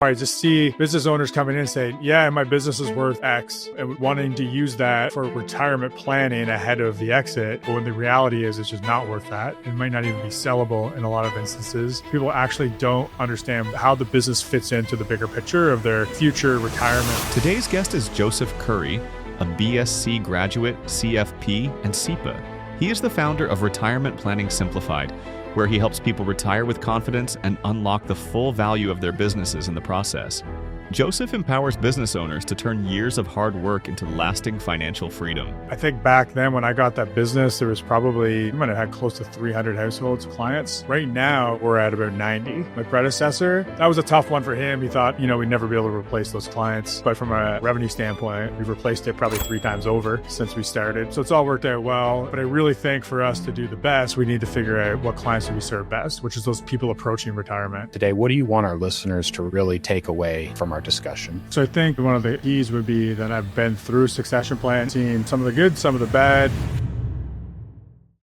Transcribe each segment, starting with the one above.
I just see business owners coming in and saying, yeah, my business is worth X, and wanting to use that for retirement planning ahead of the exit. But when the reality is it's just not worth that. It might not even be sellable in a lot of instances. People actually don't understand how the business fits into the bigger picture of their future retirement. Today's guest is Joseph Curry, a B.Sc graduate, CFP, and CEPA. He is the founder of Retirement Planning Simplified, where he helps people retire with confidence and unlock the full value of their businesses in the process. Joseph empowers business owners to turn years of hard work into lasting financial freedom. I think back then when I got that business, there was probably, I might have had close to 300 households, clients. Right now, we're at about 90. My predecessor, that was a tough one for him. He thought, we'd never be able to replace those clients. But from a revenue standpoint, we've replaced it probably 3 times over since we started. So it's all worked out well. But I really think for us to do the best, we need to figure out what clients do we serve best, which is those people approaching retirement. Today, what do you want our listeners to really take away from our discussion? So I think one of the keys would be that I've been through succession plan, seen some of the good, some of the bad.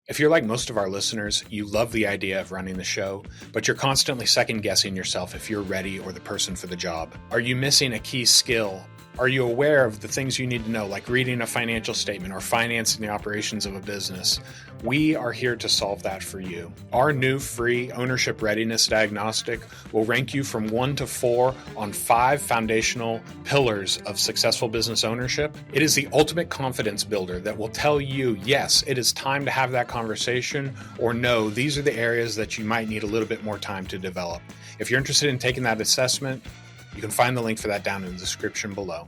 If you're like most of our listeners, you love the idea of running the show, but you're constantly second guessing yourself if you're ready or the person for the job. Are you missing a key skill? Are you aware of the things you need to know, like reading a financial statement or financing the operations of a business? We are here to solve that for you. Our new free Ownership Readiness Diagnostic will rank you from 1 to 4 on 5 foundational pillars of successful business ownership. It is the ultimate confidence builder that will tell you, yes, it is time to have that conversation, or no, these are the areas that you might need a little bit more time to develop. If you're interested in taking that assessment, you can find the link for that down in the description below.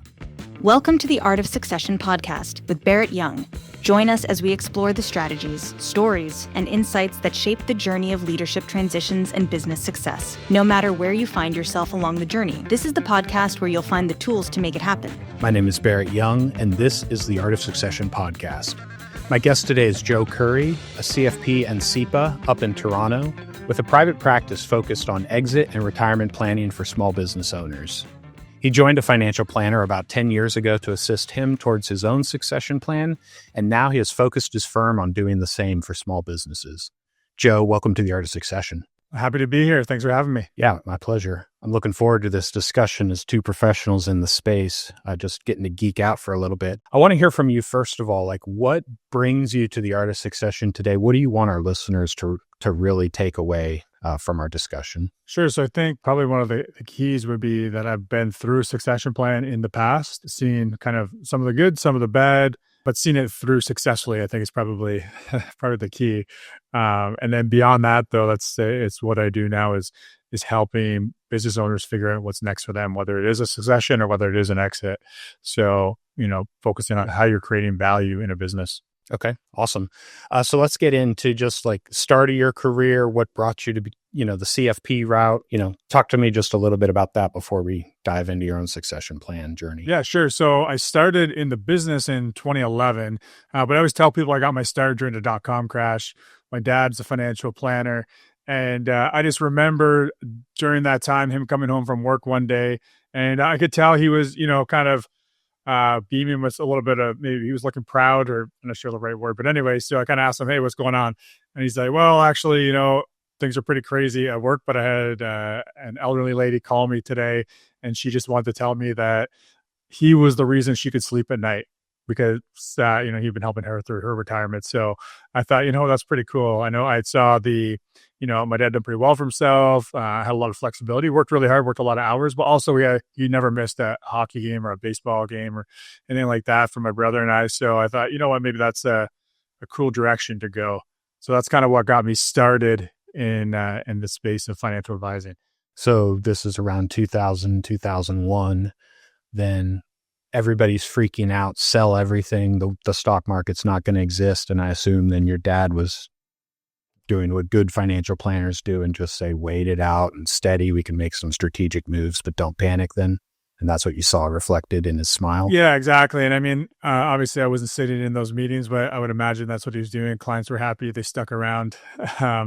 Welcome to the Art of Succession podcast with Barrett Young. Join us as we explore the strategies, stories, and insights that shape the journey of leadership transitions and business success. No matter where you find yourself along the journey, this is the podcast where you'll find the tools to make it happen. My name is Barrett Young, and this is the Art of Succession podcast. My guest today is Joe Curry, a CFP and CEPA up in Toronto, with a private practice focused on exit and retirement planning for small business owners. He joined a financial planner about 10 years ago to assist him towards his own succession plan, and now he has focused his firm on doing the same for small businesses. Joe, welcome to the Art of Succession. Happy to be here. Thanks for having me. Yeah, my pleasure. I'm looking forward to this discussion as 2 professionals in the space, just getting to geek out for a little bit. I want to hear from you, first of all, like what brings you to the Art of Succession today? What do you want our listeners to really take away from our discussion? Sure. So I think probably one of the keys would be that I've been through succession plan in the past, seen kind of some of the good, some of the bad, but seen it through successfully, I think is probably the key. And then beyond that, though, let's say it's what I do now is helping business owners figure out what's next for them, whether it is a succession or whether it is an exit. So, focusing on how you're creating value in a business. Okay, awesome. So let's get into just like start of your career, what brought you to be, the CFP route. Talk to me just a little bit about that before we dive into your own succession plan journey. Yeah, sure. So I started in the business in 2011, but I always tell people I got my start during the dot-com crash. My dad's a financial planner. And I just remember during that time, him coming home from work one day, and I could tell he was, kind of beaming with a little bit of, maybe he was looking proud, or I'm not sure the right word, but anyway, so I kind of asked him, hey, what's going on? And he's like, well, actually, things are pretty crazy at work, but I had an elderly lady call me today, and she just wanted to tell me that he was the reason she could sleep at night, because, he'd been helping her through her retirement. So I thought, that's pretty cool. I know I saw my dad did pretty well for himself, had a lot of flexibility, worked really hard, worked a lot of hours, but also he never missed a hockey game or a baseball game or anything like that for my brother and I. So I thought, maybe that's a cool direction to go. So that's kind of what got me started in the space of financial advising. So this is around 2000, 2001. Then everybody's freaking out, sell everything. The stock market's not going to exist. And I assume then your dad was doing what good financial planners do and just say, wait it out and steady. We can make some strategic moves, but don't panic then. And that's what you saw reflected in his smile. Yeah, exactly. And I mean, obviously I wasn't sitting in those meetings, but I would imagine that's what he was doing. Clients were happy. They stuck around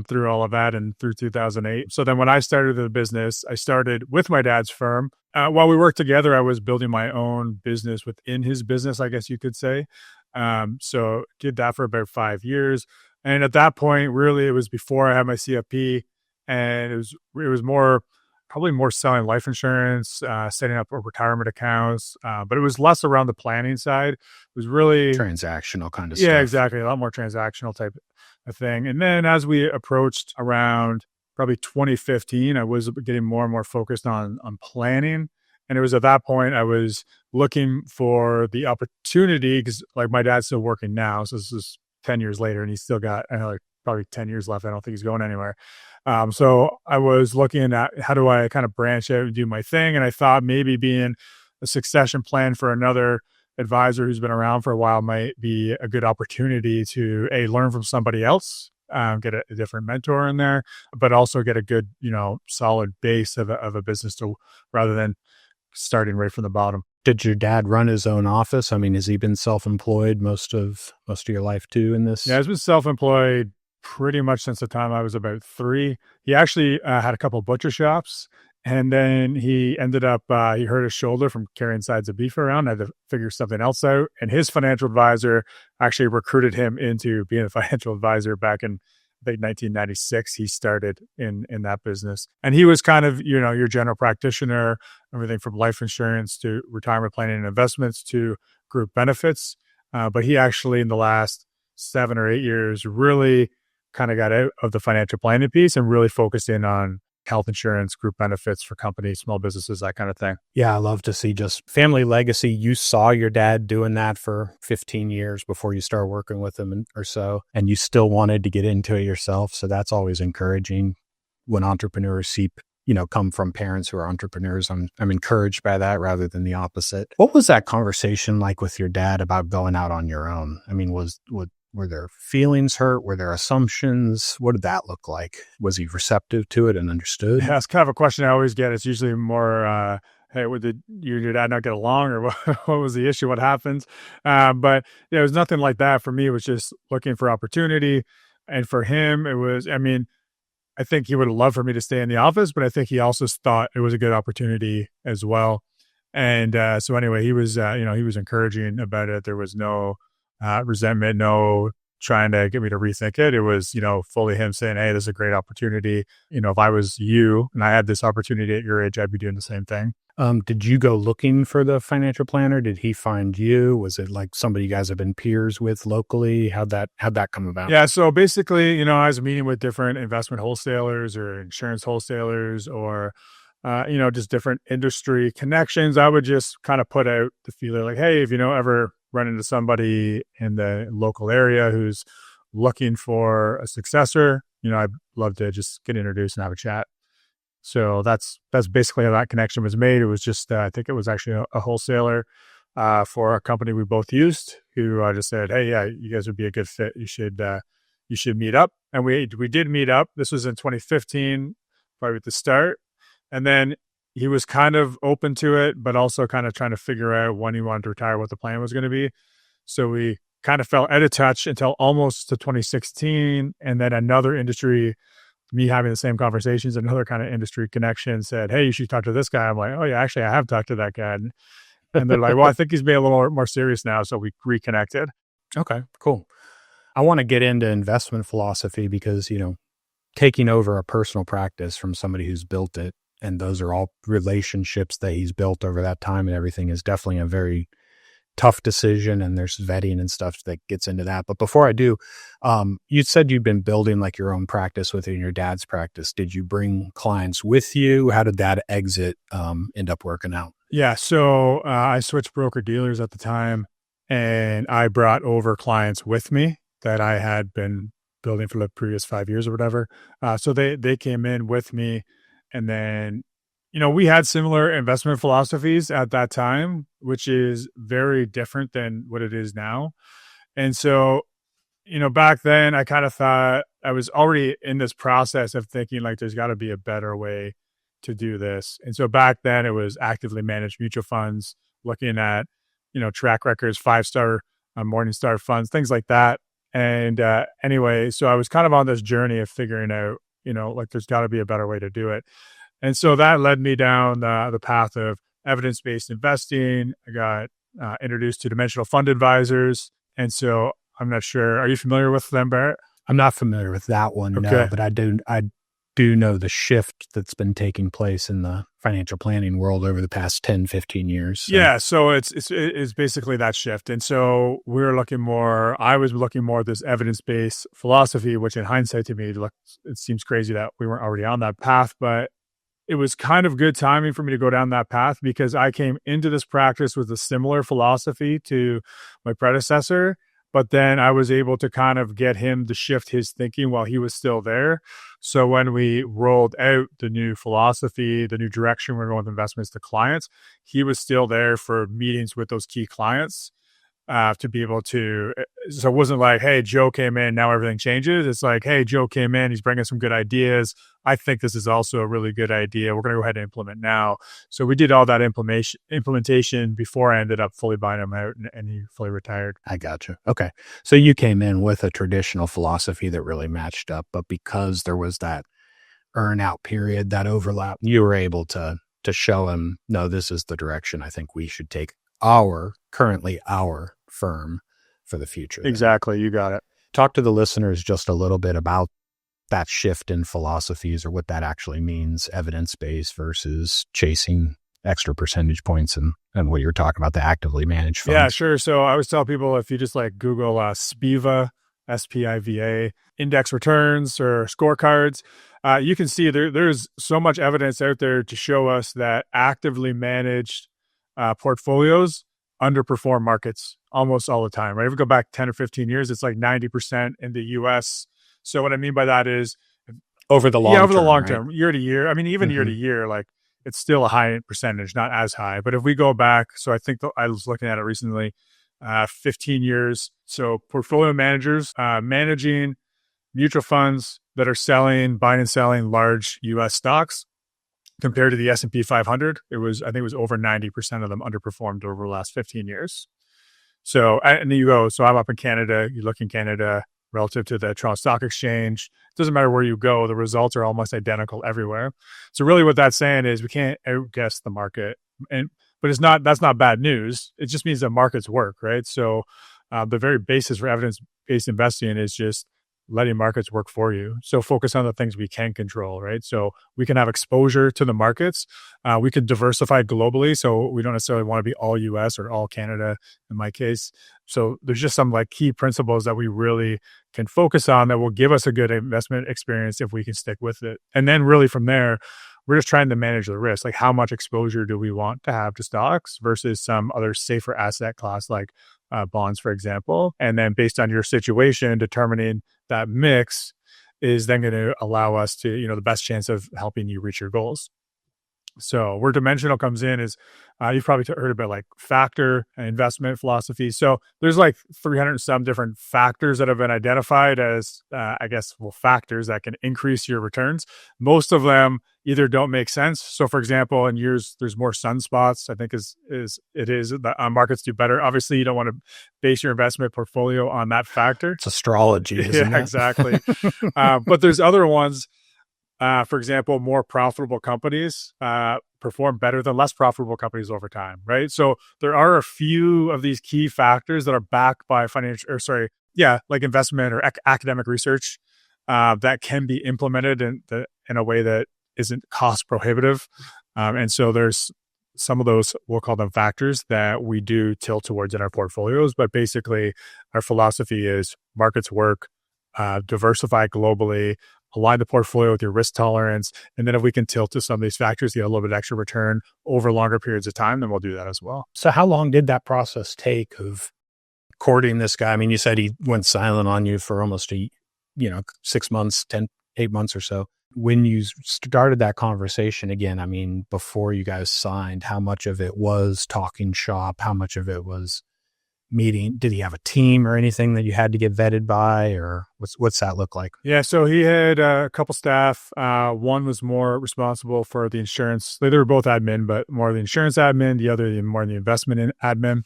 through all of that and through 2008. So then when I started the business, I started with my dad's firm. While we worked together, I was building my own business within his business, I guess you could say. So did that for about 5 years. And at that point, really, it was before I had my CFP, and it was more probably more selling life insurance, setting up retirement accounts, but it was less around the planning side. It was really, Transactional kind of yeah, stuff. exactly, a lot more transactional type of thing. And then as we approached around probably 2015, I was getting more and more focused on planning. And it was at that point I was looking for the opportunity because, like, my dad's still working now, so this is 10 years later, and he's still got like probably 10 years left. I don't think he's going anywhere. So I was looking at how do I kind of branch out and do my thing, and I thought maybe being a succession plan for another advisor who's been around for a while might be a good opportunity to learn from somebody else, get a different mentor in there, but also get a good, solid base of a business to, rather than starting right from the bottom. Did your dad run his own office? I mean, has he been self-employed most of your life too in this? Yeah, he's been self-employed pretty much since the time I was about 3. He actually had a couple of butcher shops, and then he ended up, he hurt his shoulder from carrying sides of beef around, had to figure something else out. And his financial advisor actually recruited him into being a financial advisor back in, I think, 1996. He started in that business. And he was kind of, your general practitioner, everything from life insurance to retirement planning and investments to group benefits. But he actually, in the last 7 or 8 years, really kind of got out of the financial planning piece and really focused in on health insurance, group benefits for companies, small businesses, that kind of thing. Yeah, I love to see just family legacy. You saw your dad doing that for 15 years before you started working with him or so, and you still wanted to get into it yourself. So that's always encouraging when entrepreneurs see, come from parents who are entrepreneurs. I'm encouraged by that rather than the opposite. What was that conversation like with your dad about going out on your own? I mean, were there feelings hurt? Were there assumptions? What did that look like? Was he receptive to it and understood? Yeah, it's kind of a question I always get. It's usually more, hey, did your dad not get along, or what was the issue? What happened? But yeah, it was nothing like that. For me, it was just looking for opportunity. And for him, it was, I think he would have loved for me to stay in the office, but I think he also thought it was a good opportunity as well. And so anyway, he was, he was encouraging about it. There was no resentment, no trying to get me to rethink it. It was, fully him saying, hey, this is a great opportunity. If I was you and I had this opportunity at your age, I'd be doing the same thing. Did you go looking for the financial planner? Did he find you? Was it like somebody you guys have been peers with locally? How'd that come about? Yeah. So basically, I was meeting with different investment wholesalers or insurance wholesalers or, just different industry connections. I would just kind of put out the feeler like, hey, if ever run into somebody in the local area who's looking for a successor, I'd love to just get introduced and have a chat. So that's basically how that connection was made. It was just, I think it was actually a wholesaler for a company we both used who just said, hey, yeah, you guys would be a good fit. You should meet up. And we did meet up. This was in 2015, probably at the start. And then he was kind of open to it, but also kind of trying to figure out when he wanted to retire, what the plan was going to be. So we kind of fell out of touch until almost to 2016. And then another industry, me having the same conversations, another kind of industry connection said, hey, you should talk to this guy. I'm like, oh yeah, actually I have talked to that guy. And they're like, well, I think he's being a little more serious now. So we reconnected. Okay, cool. I want to get into investment philosophy because, taking over a personal practice from somebody who's built it, and those are all relationships that he's built over that time and everything, is definitely a very tough decision. And there's vetting and stuff that gets into that. But before I do, you said you've been building like your own practice within your dad's practice. Did you bring clients with you? How did that exit end up working out? Yeah. So I switched broker dealers at the time, and I brought over clients with me that I had been building for the previous 5 years or whatever. So they came in with me. And then, we had similar investment philosophies at that time, which is very different than what it is now. And so, back then I kind of thought I was already in this process of thinking like, there's got to be a better way to do this. And so back then it was actively managed mutual funds, looking at, track records, 5-star Morningstar funds, things like that. And anyway, so I was kind of on this journey of figuring out, like there's got to be a better way to do it. And so that led me down the path of evidence-based investing. I got introduced to dimensional fund advisors. And so I'm not sure, are you familiar with them, Barrett? I'm not familiar with that one, Okay. no, but I do. do know the shift that's been taking place in the financial planning world over the past 10, 15 years. So. Yeah, so it's basically that shift. And so I was looking more at this evidence-based philosophy, which in hindsight to me, it seems crazy that we weren't already on that path, but it was kind of good timing for me to go down that path because I came into this practice with a similar philosophy to my predecessor, but then I was able to kind of get him to shift his thinking while he was still there. So when we rolled out the new philosophy, the new direction we're going with investments to clients, he was still there for meetings with those key clients to be able to. So it wasn't like, hey, Joe came in, now everything changes. It's like, hey, Joe came in, he's bringing some good ideas. I think this is also a really good idea. We're going to go ahead and implement now. So we did all that implementation before I ended up fully buying him out and he fully retired. I gotcha. Okay. So you came in with a traditional philosophy that really matched up, but because there was that earn out period, that overlap, you were able to show him, no, this is the direction I think we should take currently our firm for the future. Exactly. You got it. Talk to the listeners just a little bit about that shift in philosophies or what that actually means, evidence-based versus chasing extra percentage points and what you're talking about, the actively managed funds. Yeah, sure. So I always tell people if you just like Google SPIVA, SPIVA, index returns or scorecards, you can see there's so much evidence out there to show us that actively managed portfolios underperform markets almost all the time, right? If we go back 10 or 15 years, it's like 90% in the US. So what I mean by that is over the long term, year to year. I mean, even year to year, like it's still a high percentage, not as high. But if we go back, so I think I was looking at it recently, 15 years. So portfolio managers managing mutual funds that are buying and selling large US stocks compared to the S&P 500, I think it was over 90% of them underperformed over the last 15 years. So, and then you go, so I'm up in Canada, you look in Canada relative to the Toronto Stock Exchange. It doesn't matter where you go, the results are almost identical everywhere. So really what that's saying is we can't outguess the market. But that's not bad news. It just means that markets work, right? So the very basis for evidence-based investing is just letting markets work for you. So focus on the things we can control, right? So we can have exposure to the markets. We can diversify globally. So we don't necessarily want to be all US or all Canada in my case. So there's just some like key principles that we really can focus on that will give us a good investment experience if we can stick with it. And then really from there, we're just trying to manage the risk. Like how much exposure do we want to have to stocks versus some other safer asset class like bonds, for example. And then based on your situation, determining that mix is then going to allow us to, the best chance of helping you reach your goals. So where dimensional comes in is you've probably heard about like factor and investment philosophy. So there's like 300 and some different factors that have been identified as, factors that can increase your returns. Most of them either don't make sense. So for example, in years, there's more sunspots, I think the markets do better. Obviously, you don't want to base your investment portfolio on that factor. It's astrology, isn't it? Exactly. But there's other ones. For example, more profitable companies perform better than less profitable companies over time, right? So there are a few of these key factors that are backed by like investment or academic research that can be implemented in a way that isn't cost prohibitive. And so there's some of those, we'll call them factors, that we do tilt towards in our portfolios. But basically, our philosophy is markets work, diversify globally, align the portfolio with your risk tolerance. And then if we can tilt to some of these factors, get a little bit extra return over longer periods of time, then we'll do that as well. So how long did that process take of courting this guy? I mean, you said he went silent on you for almost 6 months, 8 months or so. When you started that conversation again, I mean, before you guys signed, how much of it was talking shop? How much of it was meeting? Did he have a team or anything that you had to get vetted by, or what's that look like? Yeah, so he had a couple staff. One was more responsible for the insurance. They were both admin, but more the insurance admin. The other more the investment admin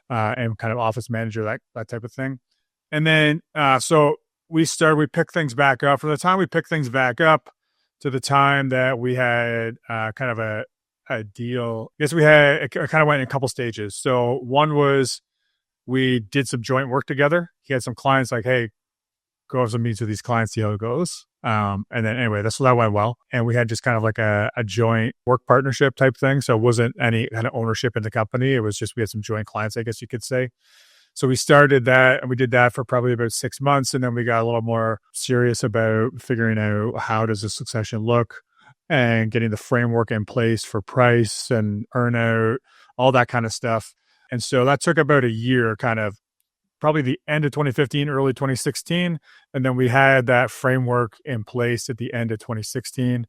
and kind of office manager, that type of thing. And then so we picked things back up. From the time we picked things back up to the time that we had kind of a deal, I guess it kind of went in a couple stages. So one was we did some joint work together. He had some clients like, hey, go have some meetings with these clients, see how it goes. And then anyway, that went well. And we had just kind of like a joint work partnership type thing. So it wasn't any kind of ownership in the company. It was just, we had some joint clients, I guess you could say. So we started that and we did that for probably about 6 months. And then we got a little more serious about figuring out how does the succession look and getting the framework in place for price and earn out, all that kind of stuff. And so that took about a year, kind of probably the end of 2015, early 2016. And then we had that framework in place at the end of 2016.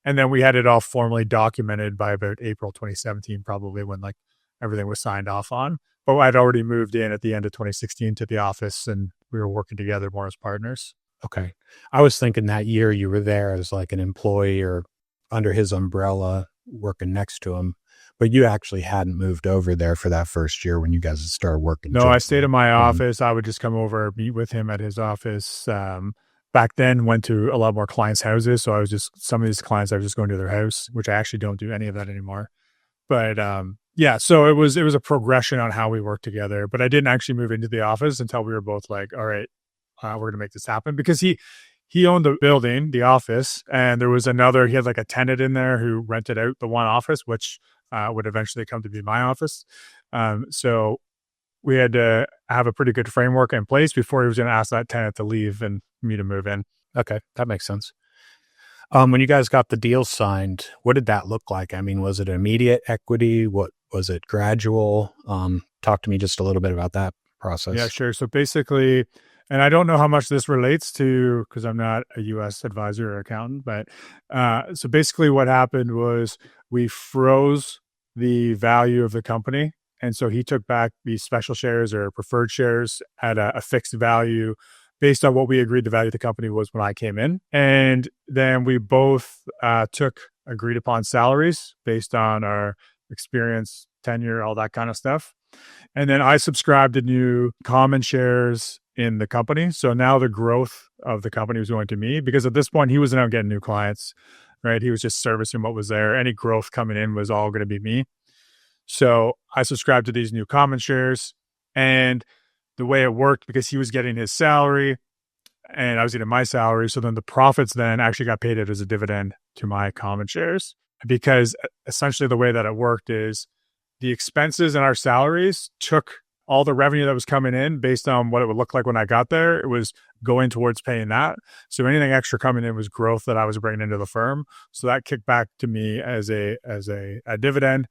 And then we had it all formally documented by about April 2017, probably when like everything was signed off on. But I'd already moved in at the end of 2016 to the office and we were working together more as partners. Okay. I was thinking that year you were there as like an employee or under his umbrella working next to him, but you actually hadn't moved over there for that first year when you guys started working. No, I stayed in my office. I would just come over, meet with him at his office. Back then went to a lot more clients' houses. So I was just, some of these clients, I was just going to their house, which I actually don't do any of that anymore. But yeah, so it was a progression on how we worked together, but I didn't actually move into the office until we were both like, all right, we're going to make this happen, because he owned the building, the office, and there was he had like a tenant in there who rented out the one office, which would eventually come to be my office. So we had to have a pretty good framework in place before he was going to ask that tenant to leave and me to move in. Okay, that makes sense. When you guys got the deal signed, what did that look like? I mean, was it immediate equity? What was it, gradual? Talk to me just a little bit about that process. Yeah, sure. So basically, and I don't know how much this relates to because I'm not a U.S. advisor or accountant, but so basically what happened was we froze the value of the company. And so he took back these special shares or preferred shares at a fixed value based on what we agreed the value of the company was when I came in. And then we both took agreed upon salaries based on our experience, tenure, all that kind of stuff. And then I subscribed to new common shares in the company. So now the growth of the company was going to me, because at this point he wasn't out getting new clients, right? He was just servicing what was there. Any growth coming in was all going to be me. So I subscribed to these new common shares, and the way it worked, because he was getting his salary and I was getting my salary. So then the profits then actually got paid out as a dividend to my common shares, because essentially the way that it worked is the expenses and our salaries took all the revenue that was coming in based on what it would look like when I got there. It was going towards paying that. So anything extra coming in was growth that I was bringing into the firm. So that kicked back to me as a dividend.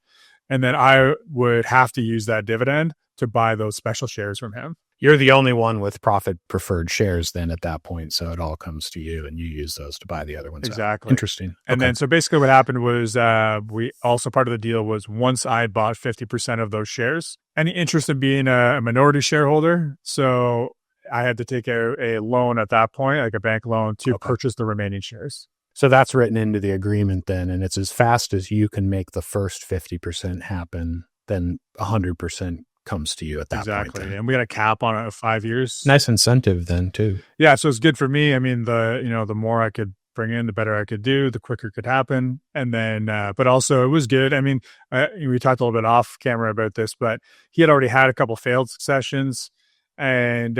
And then I would have to use that dividend to buy those special shares from him. You're the only one with profit preferred shares then at that point. So it all comes to you and you use those to buy the other ones. Exactly. Interesting. And then, so basically what happened was we also, part of the deal was once I bought 50% of those shares, any interest in being a minority shareholder. So I had to take a loan at that point, like a bank loan, to purchase the remaining shares. So that's written into the agreement then. And it's as fast as you can make the first 50% happen, then 100% comes to you at that point. Exactly. And we got a cap on it of 5 years. Nice incentive then too. Yeah. So it's good for me. I mean, the more I could bring in, the better I could do, the quicker it could happen. And then, but also it was good. I mean, we talked a little bit off camera about this, but he had already had a couple failed successions, and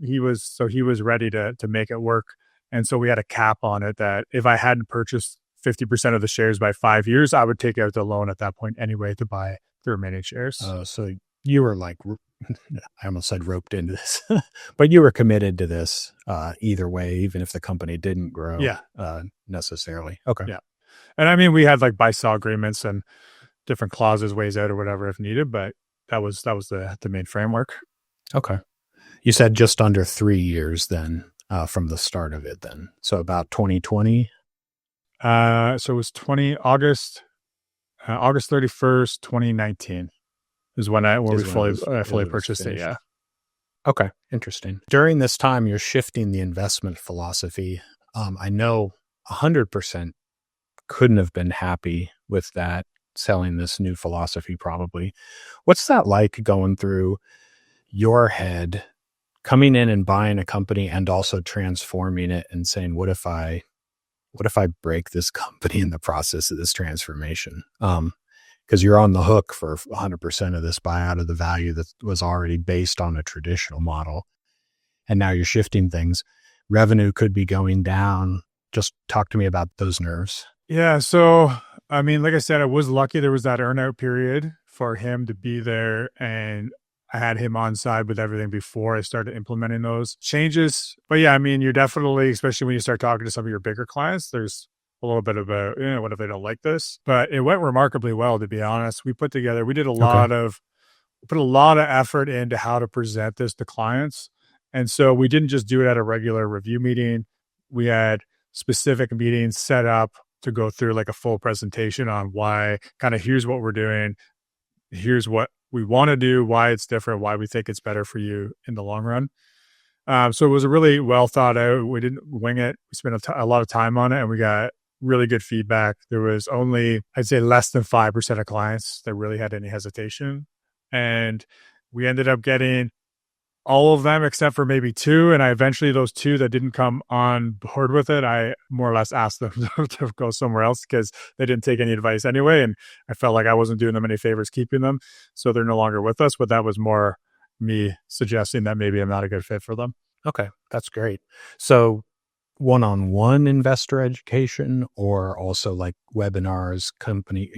he was ready to make it work. And so we had a cap on it that if I hadn't purchased 50% of the shares by 5 years, I would take out the loan at that point anyway to buy the remaining shares. So you were like, I almost said roped into this, but you were committed to this either way, even if the company didn't grow necessarily. Okay. Yeah. And I mean, we had like buy-sell agreements and different clauses, ways out or whatever if needed, but that was the main framework. Okay. You said just under 3 years then from the start of it then. So about 2020? So it was August 31st, 2019. Is when we fully purchased it. Yeah. Okay. Interesting. During this time, you're shifting the investment philosophy. I know 100% couldn't have been happy with that, selling this new philosophy probably. What's that like going through your head, coming in and buying a company and also transforming it and saying, what if I break this company in the process of this transformation? Because you're on the hook for 100% of this buyout of the value that was already based on a traditional model. And now you're shifting things. Revenue could be going down. Just talk to me about those nerves. Yeah. So, I mean, like I said, I was lucky there was that earnout period for him to be there, and I had him on side with everything before I started implementing those changes. But yeah, I mean, you're definitely, especially when you start talking to some of your bigger clients, there's a little bit of what if they don't like this? But it went remarkably well, to be honest. We put a lot of effort into how to present this to clients. And so we didn't just do it at a regular review meeting. We had specific meetings set up to go through like a full presentation on why, kind of here's what we're doing, here's what we want to do, why it's different, why we think it's better for you in the long run. So it was a really well thought out. We didn't wing it. We spent a lot of time on it, and we got really good feedback. There was only, I'd say, less than 5% of clients that really had any hesitation. And we ended up getting all of them except for maybe 2. And I eventually, those 2 that didn't come on board with it, I more or less asked them to go somewhere else because they didn't take any advice anyway. And I felt like I wasn't doing them any favors keeping them. So they're no longer with us. But that was more me suggesting that maybe I'm not a good fit for them. Okay, that's great. So one-on-one investor education, or also like webinars, company,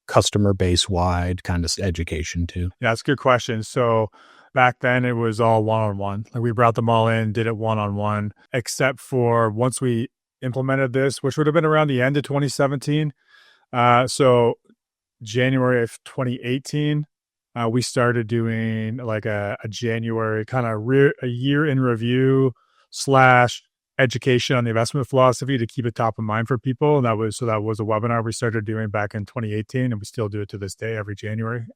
customer base wide kind of education too? Yeah, that's a good question. So back then it was all one-on-one. Like we brought them all in, did it one-on-one, except for once we implemented this, which would have been around the end of 2017. So January of 2018, we started doing like a January kind of a year in review / education on the investment philosophy to keep it top of mind for people. And that was a webinar we started doing back in 2018, and we still do it to this day every January.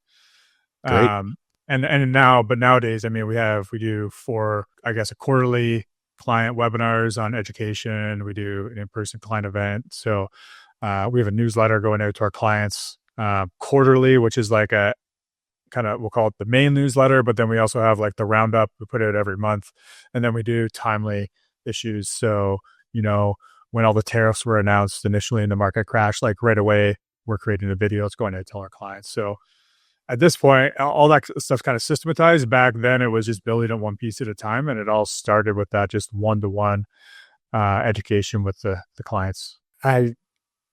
Great. But nowadays, I mean, we do 4, I guess, a quarterly client webinars on education. We do an in-person client event. So we have a newsletter going out to our clients quarterly, which is like a kind of, we'll call it the main newsletter, but then we also have like the roundup. We put it out every month, and then we do timely issues. So, when all the tariffs were announced initially in the market crash, like right away, we're creating a video. It's going to tell our clients. So at this point, all that stuff's kind of systematized. Back then, it was just building it one piece at a time. And it all started with that just one-to-one education with the clients. I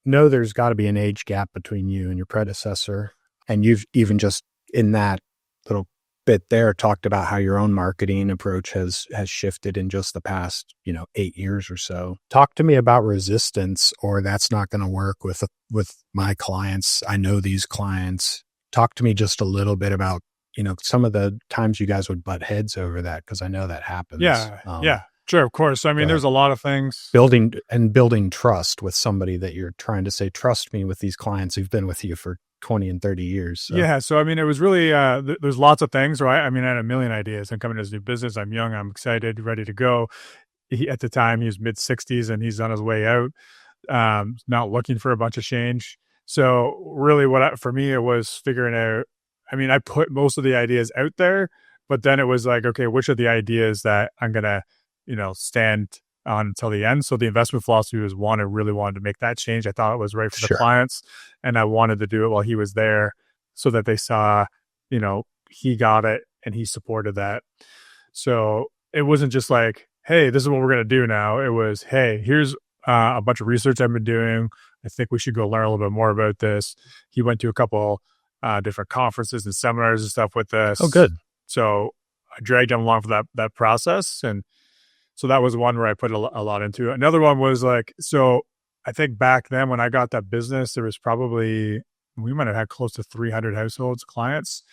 know there's got to be an age gap between you and your predecessor. And you've even just in that little bit there talked about how your own marketing approach has shifted in just the past 8 years or so. Talk to me about resistance, or that's not going to work with my clients. I know these clients. Talk to me just a little bit about some of the times you guys would butt heads over that, because I know that happens. Yeah, sure, of course. I mean, there's a lot of things. Building trust with somebody that you're trying to say, trust me with these clients who've been with you for 20 and 30 years. So. Yeah. So, I mean, it was really, there's lots of things, right? I mean, I had a million ideas. I'm coming to this new business. I'm young. I'm excited, ready to go. At the time, he was mid-60s and he's on his way out, not looking for a bunch of change. So really for me, it was figuring out, I mean, I put most of the ideas out there, but then it was like, okay, which are the ideas that I'm going to, stand on until the end. So the investment philosophy was one. I really wanted to make that change. I thought it was right for the clients, and I wanted to do it while he was there so that they saw, he got it and he supported that. So it wasn't just like, hey, this is what we're going to do now. It was, hey, here's a bunch of research I've been doing. I think we should go learn a little bit more about this. He went to a couple different conferences and seminars and stuff with this. Oh, good. So I dragged him along for that process. And so that was one where I put a lot into it. Another one was like, so I think back then when I got that business, there was we might have had close to 300 households, clients.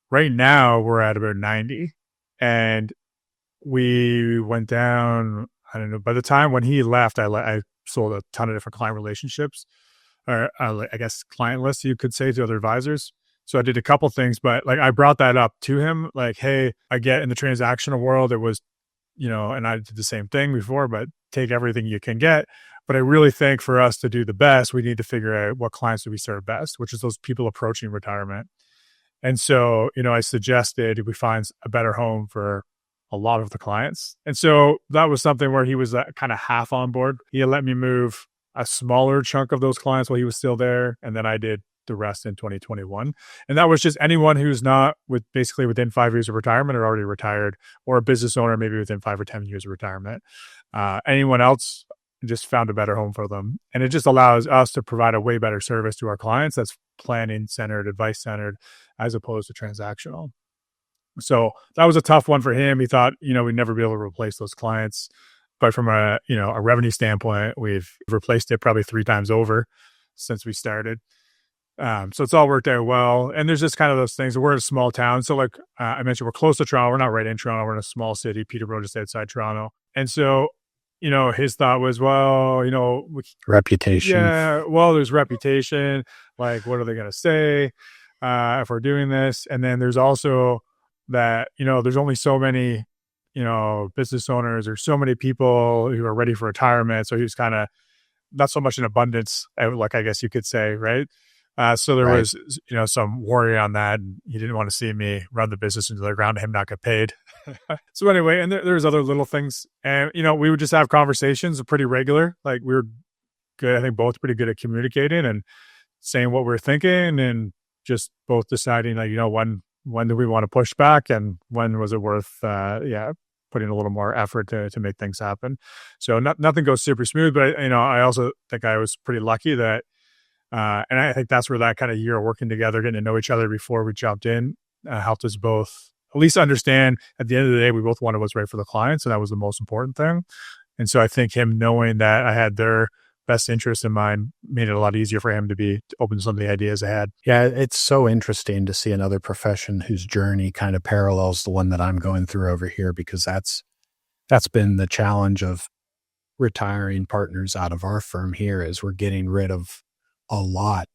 Right now we're at about 90. And we went down, I don't know, by the time when he left, I sold a ton of different client relationships, or I guess client lists, you could say, to other advisors. So I did a couple things, but like I brought that up to him, like, hey, I get in the transactional world, it was, and I did the same thing before, but take everything you can get. But I really think for us to do the best, we need to figure out what clients do we serve best, which is those people approaching retirement. And so, I suggested we find a better home for a lot of the clients. And so that was something where he was kind of half on board. He let me move a smaller chunk of those clients while he was still there. And then I did the rest in 2021. And that was just anyone who's not basically within 5 years of retirement or already retired, or a business owner maybe within 5 or 10 years of retirement. Anyone else and just found a better home for them. And it just allows us to provide a way better service to our clients that's planning centered, advice centered, as opposed to transactional. So that was a tough one for him. He thought, we'd never be able to replace those clients. But from a revenue standpoint, we've replaced it probably 3 times over since we started. So it's all worked out well. And there's just kind of those things. We're in a small town. So like I mentioned, we're close to Toronto. We're not right in Toronto. We're in a small city, Peterborough, just outside Toronto. And so, his thought was, well, reputation. Yeah, well, there's reputation. Like, what are they going to say if we're doing this? And then there's also that, there's only so many, business owners or so many people who are ready for retirement. So he was kind of not so much in abundance, like I guess you could say, right? So there was, some worry on that. And he didn't want to see me run the business into the ground and him not get paid. So anyway, and there's other little things. And, we would just have conversations pretty regular. Like we were good. I think both pretty good at communicating and saying what we're thinking and just both deciding like, when do we want to push back and when was it worth, putting a little more effort to make things happen. So nothing goes super smooth, but I also think I was pretty lucky that, and I think that's where that kind of year of working together, getting to know each other before we jumped in, helped us both at least understand at the end of the day, we both wanted what's right for the clients. And that was the most important thing. And so I think him knowing that I had their best interest in mind made it a lot easier for him to be open to some of the ideas I had. Yeah, it's so interesting to see another profession whose journey kind of parallels the one that I'm going through over here, because that's been the challenge of retiring partners out of our firm here is we're getting rid of a lot,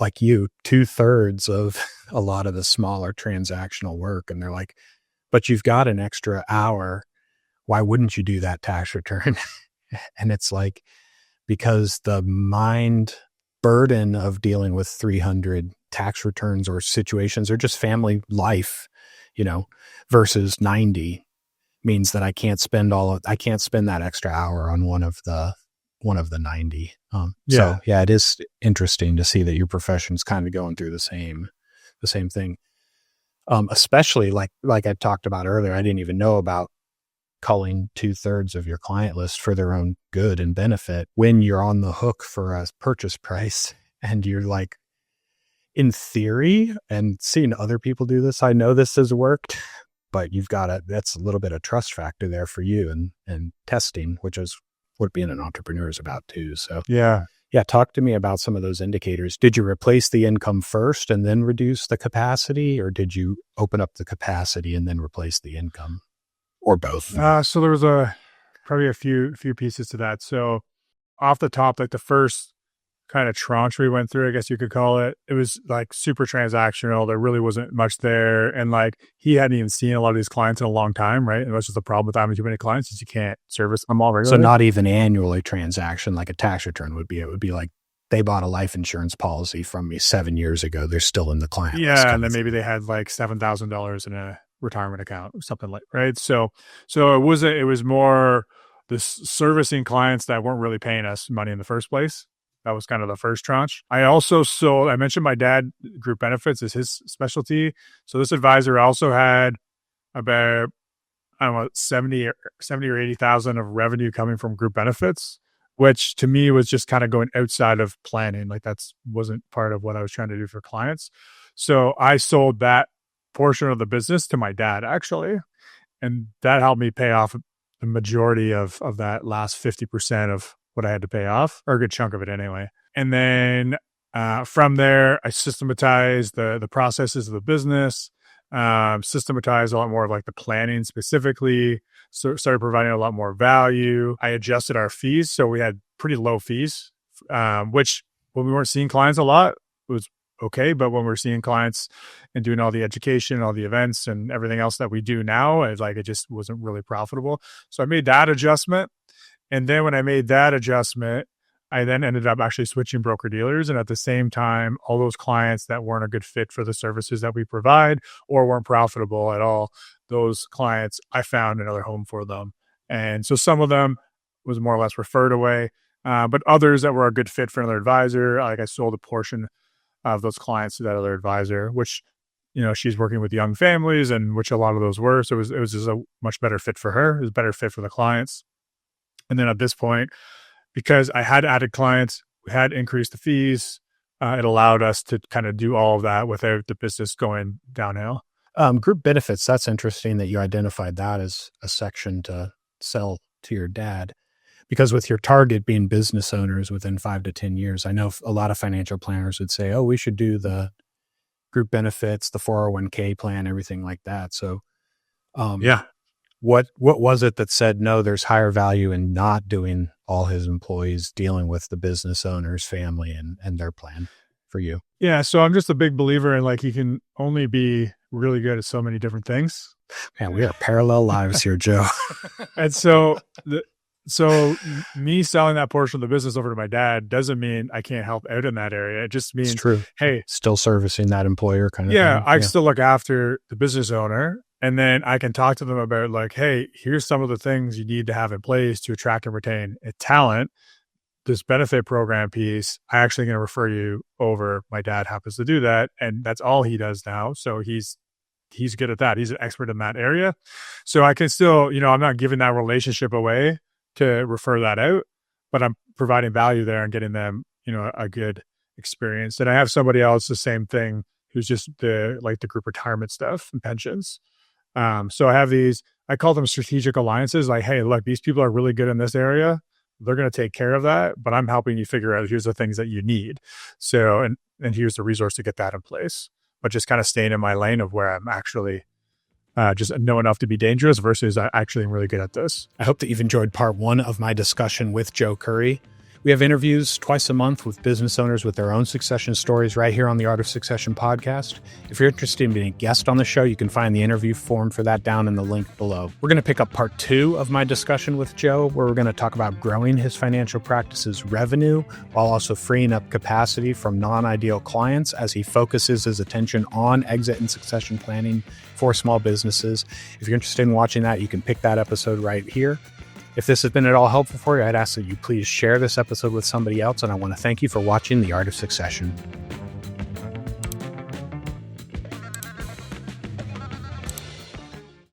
like you, 2/3 of a lot of the smaller transactional work. And they're like, but you've got an extra hour. Why wouldn't you do that tax return? And it's like, because the mind burden of dealing with 300 tax returns or situations or just family life, versus 90 means that I can't spend that extra hour on one of the 90. So yeah, it is interesting to see that your profession's kind of going through the same thing. Especially like I talked about earlier, I didn't even know about culling 2/3 of your client list for their own good and benefit when you're on the hook for a purchase price. And you're like, in theory, and seeing other people do this, I know this has worked, but that's a little bit of trust factor there for you and testing, which is what being an entrepreneur is about too. So yeah, talk to me about some of those indicators. Did you replace the income first and then reduce the capacity, or did you open up the capacity and then replace the income? Or both? So there was probably a few pieces to that. So off the top, like the first kind of tranche we went through, I guess you could call it, it was like super transactional. There really wasn't much there. And like he hadn't even seen a lot of these clients in a long time, right? And that's just the problem with having too many clients is you can't service them all regularly. So not even annually transaction like a tax return would be. It would be like they bought a life insurance policy from me 7 years ago. They're still in the client list. Yeah, and then maybe they had like $7,000 in a retirement account or something like, right? So it was more the servicing clients that weren't really paying us money in the first place. That was kind of the first tranche. I mentioned my dad, group benefits is his specialty. So this advisor also had about, I don't know, 70 or 80,000 of revenue coming from group benefits, which to me was just kind of going outside of planning. Like that wasn't part of what I was trying to do for clients. So I sold that portion of the business to my dad actually. And that helped me pay off the majority of that last 50% of what I had to pay off, or a good chunk of it anyway. And then from there, I systematized the processes of the business, systematized a lot more of like the planning specifically, so started providing a lot more value. I adjusted our fees. So we had pretty low fees, which when we weren't seeing clients a lot, it was okay. But when we're seeing clients and doing all the education, all the events and everything else that we do now, it just wasn't really profitable. So I made that adjustment. And then when I made that adjustment, I then ended up actually switching broker dealers. And at the same time, all those clients that weren't a good fit for the services that we provide or weren't profitable at all, those clients, I found another home for them. And so some of them was more or less referred away, but others that were a good fit for another advisor, like I sold a portion of those clients to that other advisor, which, she's working with young families and which a lot of those were. So it was just a much better fit for her. It was a better fit for the clients. And then at this point, because I had added clients, we had increased the fees. It allowed us to kind of do all of that without the business going downhill. Group benefits, that's interesting that you identified that as a section to sell to your dad. Because with your target being business owners within 5 to 10 years, I know a lot of financial planners would say, oh, we should do the group benefits, the 401k plan, everything like that. So what was it that said, no, there's higher value in not doing all his employees dealing with the business owner's family and their plan for you? Yeah. So I'm just a big believer in like, you can only be really good at so many different things. Man, we are parallel lives here, Joe. And so me selling that portion of the business over to my dad doesn't mean I can't help out in that area. It just means, it's true. Hey, still servicing that employer kind of thing. I still look after the business owner, and then I can talk to them about like, hey, here's some of the things you need to have in place to attract and retain a talent. This benefit program piece, I actually going to refer you over. My dad happens to do that, and that's all he does now. So he's good at that. He's an expert in that area. So I can still, I'm not giving that relationship away to refer that out, but I'm providing value there and getting them, a good experience. And I have somebody else, the same thing, who's just the group retirement stuff and pensions. So I have these, I call them strategic alliances. Like, hey, look, these people are really good in this area. They're going to take care of that, but I'm helping you figure out, here's the things that you need. So, and here's the resource to get that in place, but just kind of staying in my lane of where I'm actually just know enough to be dangerous versus I actually am really good at this. I hope that you've enjoyed part 1 of my discussion with Joe Curry. We have interviews twice a month with business owners with their own succession stories right here on the Art of Succession podcast. If you're interested in being a guest on the show, you can find the interview form for that down in the link below. We're going to pick up part 2 of my discussion with Joe, where we're going to talk about growing his financial practice's revenue while also freeing up capacity from non-ideal clients as he focuses his attention on exit and succession planning for small businesses. If you're interested in watching that, you can pick that episode right here. If this has been at all helpful for you, I'd ask that you please share this episode with somebody else, and I want to thank you for watching The Art of Succession.